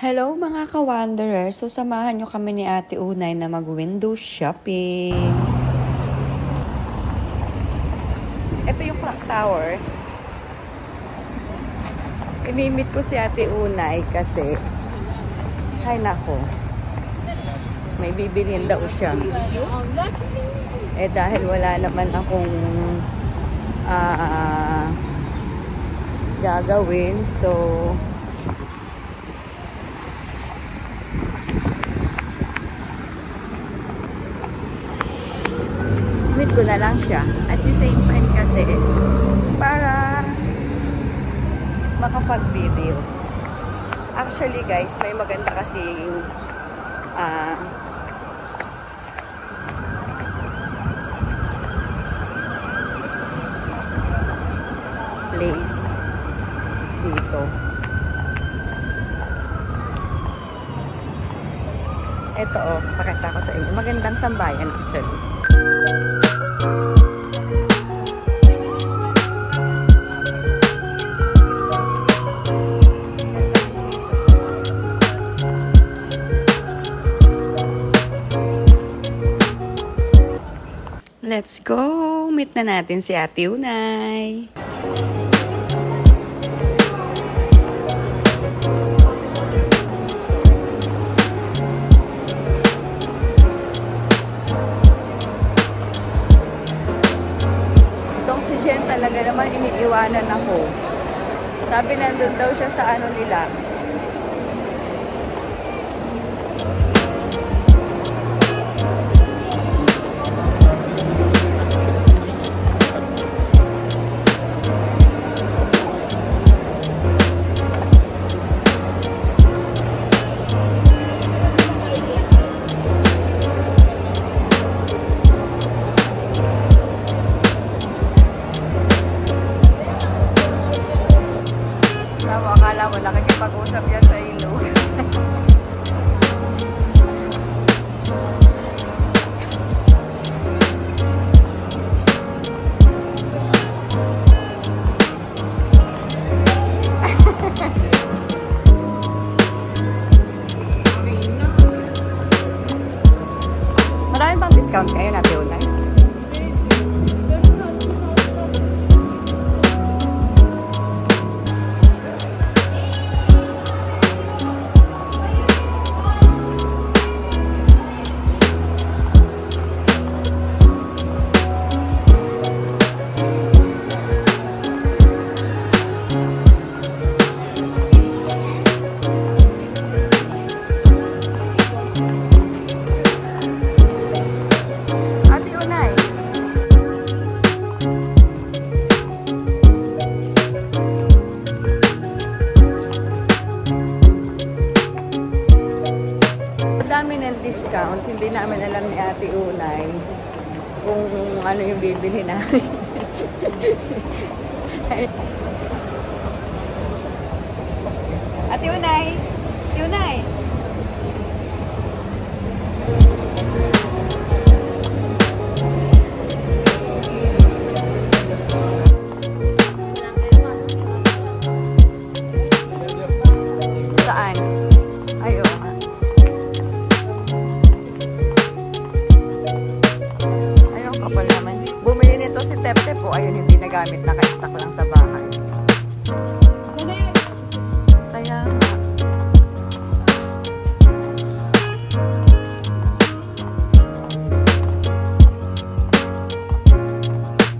Hello mga ka-wanderers! So samahan nyo kami ni Ate Unay na mag-window shopping. Ito yung clock tower. Inimit ko si Ate Unay kasi ay nako, may bibilhin daw siya. Eh dahil wala naman akong gagawin, so meet ko na lang siya. At the same time kasi, para makapag-video. Actually guys, may maganda kasing place dito. Ito pakita ko sa inyo. Magandang tambayan actually. Let's go! Meet na natin si Ate Unay. Itong si Jen talaga naman iniiwanan ako. Sabi nandun daw siya sa ano nila. Akala mo, nakikipag-usap yan sa ilo. Maraming bang discount kayo natin online? Dami ng discount, hindi namin alam ni Ate Unay kung ano yung bibili namin. Ate Unay! Ate Unay! Saan? Ayaw. Kapal naman. Bumili nito si Tep-Tep po. Ayun, hindi nagamit. Naka-stock lang sa bahay. Kaya nga.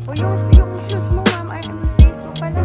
O yung shoes mo, ma'am. Ay, yung lace mo pala.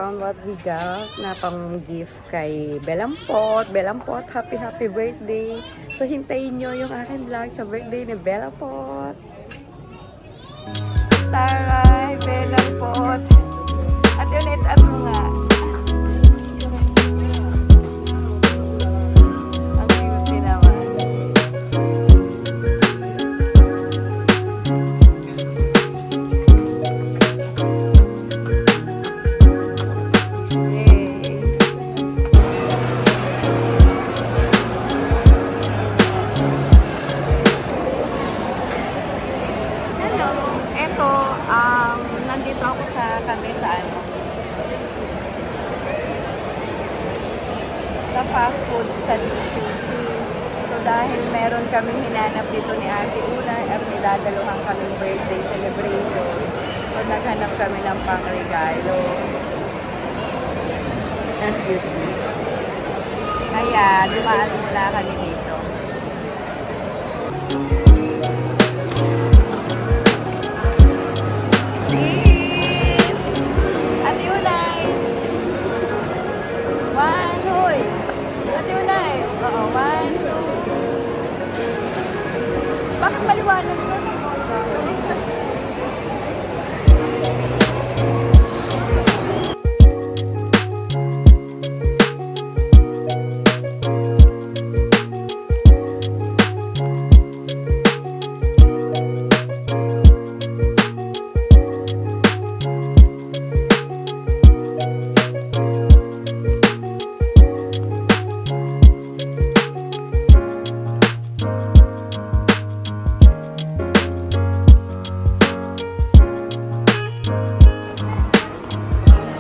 on what we got na pang gift kay Belampot. Belampot, happy birthday. So, hintayin nyo yung aking vlog sa birthday ni Belampot. Taray, Belampot. At yun, itaas mo nga. Ang cute din naman. Nandito ako kami sa fast food sa DCC. So dahil meron kaming hinanap dito ni Ate Una at may dadaluhan kaming birthday celebration. So naghanap kami ng pangregalo. Excuse me. Kaya dumaan muna kami dito. Bakit maliwanag na?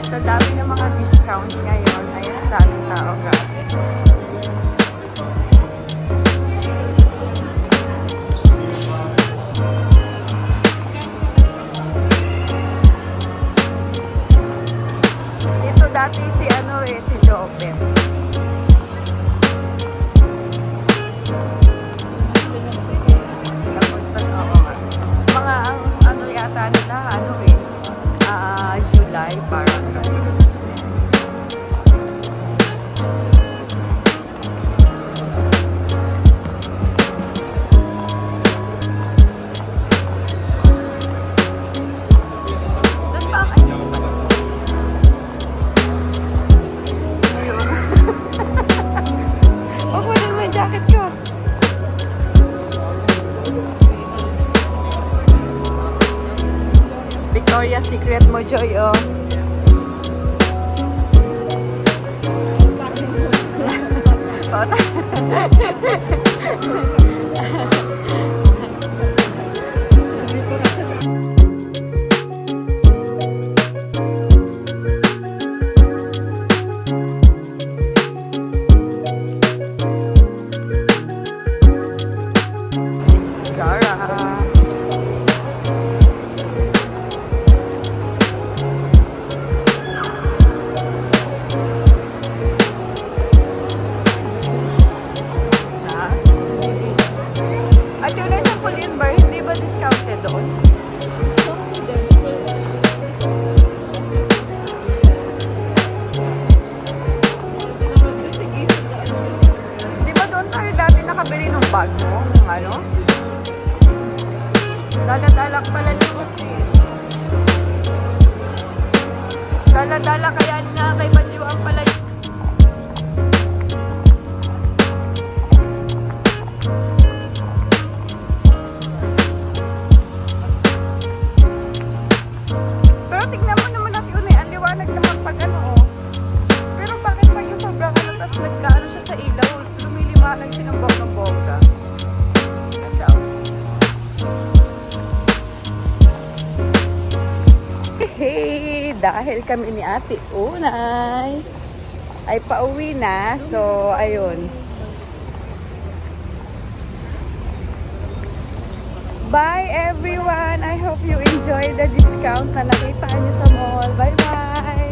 Sa dami ng mga discount ngayon, ayan, daming tao, grabe. Dito dati si Jobe. Mga yata nila, July, parang Victoria's Secret mo, Joy, oh. Discounted doon. Di ba doon tayo dati nakabili ng bag mo? Ng ano? Dala-dala pala dala-dala kaya na kay Banjuan pala yun. Hey, dahil kami ni Ate Unay ay pauwi na. So, ayun. Bye everyone! I hope you enjoy the discount na nakita nyo sa mall. Bye-bye!